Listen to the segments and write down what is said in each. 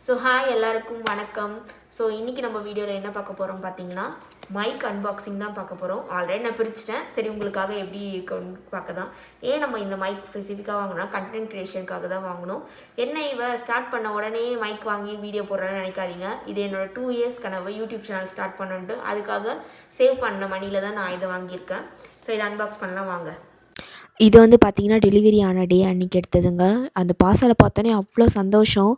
So hi எல்லாருக்கும் வணக்கம். So இன்றைக்கி நம்ம வீடியோவில் என்ன பார்க்க போகிறோம் பார்த்தீங்கன்னா, மைக் அன்பாக்சிங் தான் பார்க்க போகிறோம். ஆல்ரெடி நான் பிரிச்சுட்டேன். சரி, உங்களுக்காக எப்படி இருக்குன்னு பார்க்க தான். ஏன் நம்ம இந்த மைக் ஸ்பெசிஃபிக்காக வாங்கினா கண்டென்ட் க்ரியேஷனுக்காக தான் வாங்கணும். என்ன ஸ்டார்ட் பண்ண உடனே மைக் வாங்கி வீடியோ போடுறேன்னு நினைக்காதீங்க. இது என்னோட 2 இயர்ஸ் கனவு, யூடியூப் சேனல் ஸ்டார்ட் பண்ணுன்ட்டு. அதுக்காக சேவ் பண்ண மணியில் தான் நான் இதை வாங்கியிருக்கேன். ஸோ இதை அன்பாக்ஸ் பண்ணலாம் வாங்க. இது வந்து பார்த்திங்கன்னா டெலிவரி ஆன டே அன்றைக்கி எடுத்ததுங்க. அந்த பார்சலை பார்த்தோன்னே அவ்வளோ சந்தோஷம்.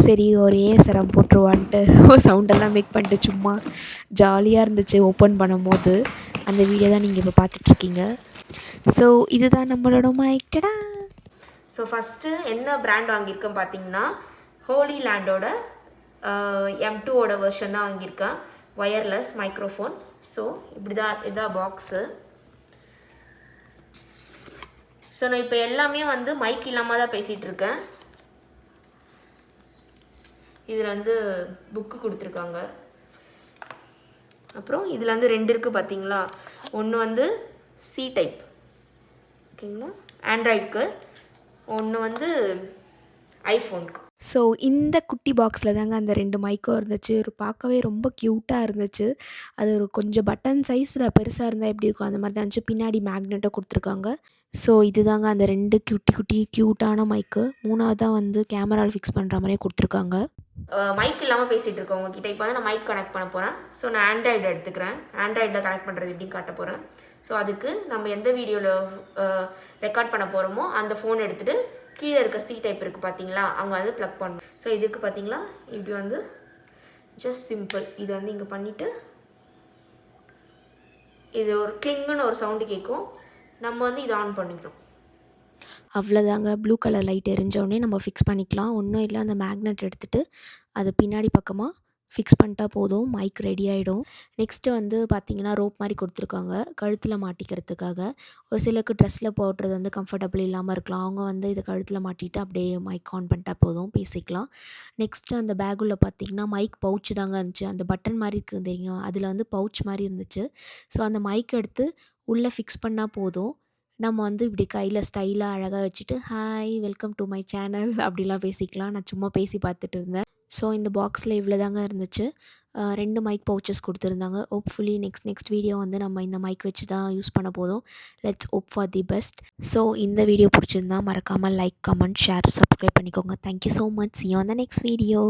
சரி ஒரு ஏஎஸ்ஆரம் போட்டுருவான்ட்டு சவுண்டெல்லாம் மேக் பண்ணிட்டு சும்மா ஜாலியாக இருந்துச்சு ஓப்பன் பண்ணும்போது. அந்த வீடியோ தான் நீங்கள் இப்போ பார்த்துட்ருக்கீங்க. ஸோ இதுதான் நம்மளோட மைக். டடா. ஸோ ஃபஸ்ட்டு என்ன பிராண்ட் வாங்கியிருக்கேன் பார்த்தீங்கன்னா, ஹோலி லேண்டோட M2ஓட வெர்ஷன் தான் வாங்கியிருக்கேன். Wireless microphone. ஸோ இப்படி தான் இதான் பாக்ஸு. ஸோ நான் இப்போ எல்லாமே வந்து மைக் இல்லாமல் தான் பேசிகிட்டு இருக்கேன். இதில் வந்து புக்கு கொடுத்துருக்காங்க. அப்புறம் இதில் வந்து 2 இருக்குது பார்த்தீங்களா. ஒன்று வந்து சி டைப், ஓகேங்களா, ஆண்ட்ராய்டுக்கு. ஒன்று வந்து ஐஃபோனுக்கு. ஸோ இந்த குட்டி பாக்ஸில் தாங்க அந்த 2 மைக்கும் இருந்துச்சு. ஒரு பார்க்கவே ரொம்ப க்யூட்டாக இருந்துச்சு. அது ஒரு கொஞ்சம் பட்டன் சைஸில் பெருசாக இருந்தால் எப்படி இருக்கும் அந்த மாதிரி தான் இருந்துச்சு. பின்னாடி மேக்னெட்டை கொடுத்துருக்காங்க. ஸோ இதுதாங்க அந்த 2 குட்டி குட்டி க்யூட்டான மைக்கு. 3வதாக வந்து கேமராவில் ஃபிக்ஸ் பண்ணுற மாதிரியே கொடுத்துருக்காங்க. மைக் இல்லாமல் பேசிகிட்டு இருக்கோம் உங்ககிட்ட. இப்போ வந்து நான் மைக் கனெக்ட் பண்ண போகிறேன். ஸோ நான் ஆண்ட்ராய்டு எடுத்துக்கிறேன். ஆண்ட்ராய்டில் கனெக்ட் பண்ணுறது எப்படின்னு காட்ட போகிறேன். ஸோ அதுக்கு நம்ம எந்த வீடியோவில் ரெக்கார்ட் பண்ண போகிறோமோ அந்த ஃபோன் எடுத்துகிட்டு கீழே இருக்க சி டைப் இருக்குது பார்த்தீங்களா, அங்கே வந்து ப்ளக் பண்ணணும். ஸோ இதுக்கு பார்த்தீங்களா இப்படி வந்து ஜஸ்ட் சிம்பிள். இது வந்து இங்கே பண்ணிவிட்டு இது ஒரு கிளிங்குன்னு ஒரு சவுண்டு கேட்கும். நம்ம வந்து இதை ஆன் பண்ணிக்கிறோம். அவ்வளோதாங்க. ப்ளூ கலர் லைட் எரிஞ்சோடனே நம்ம ஃபிக்ஸ் பண்ணிக்கலாம். ஒன்றும் இல்லை, அந்த மேக்னெட் எடுத்துகிட்டு அதை பின்னாடி பக்கமாக ஃபிக்ஸ் பண்ணிட்டா போதும், மைக் ரெடி ஆகிடும். நெக்ஸ்ட்டு வந்து பார்த்திங்கன்னா ரோப் மாதிரி கொடுத்துருக்காங்க கழுத்தில் மாட்டிக்கிறதுக்காக. ஒரு சிலருக்கு ட்ரெஸ்ஸில் போடுறது வந்து கம்ஃபர்டபுள் இல்லாமல் இருக்கலாம். அவங்க வந்து இதை கழுத்தில் மாட்டிட்டு அப்படியே மைக் ஆன் பண்ணிட்டா போதும், பேசிக்கலாம். நெக்ஸ்ட்டு அந்த பேக்குள்ளே பார்த்திங்கன்னா மைக் பவுச் தாங்க இருந்துச்சு. அந்த பட்டன் மாதிரி இருக்குது தெரியும், அதில் வந்து பவுச் மாதிரி இருந்துச்சு. ஸோ அந்த மைக் எடுத்து உள்ளே ஃபிக்ஸ் பண்ணால் போதும். நம்ம வந்து இப்படி கையில் ஸ்டைலாக அழகாக வச்சுட்டு hi welcome to my channel அப்படிலாம் பேசிக்கலாம். நான் சும்மா பேசி பார்த்துட்டு இருந்தேன். ஸோ இந்த பாக்ஸில் இவ்வளோ தாங்க இருந்துச்சு. 2 மைக் பவுச்சஸ் கொடுத்துருந்தாங்க. ஹோப்ஃபுல்லி நெக்ஸ்ட் வீடியோ வந்து நம்ம இந்த மைக் வச்சு தான் யூஸ் பண்ண போதும். Let's hope for the best. So இந்த வீடியோ பிடிச்சிருந்தா மறக்காமல் லைக், கமெண்ட், ஷேர், சப்ஸ்கிரைப் பண்ணிக்கோங்க. Thank you so much. See you on the next video.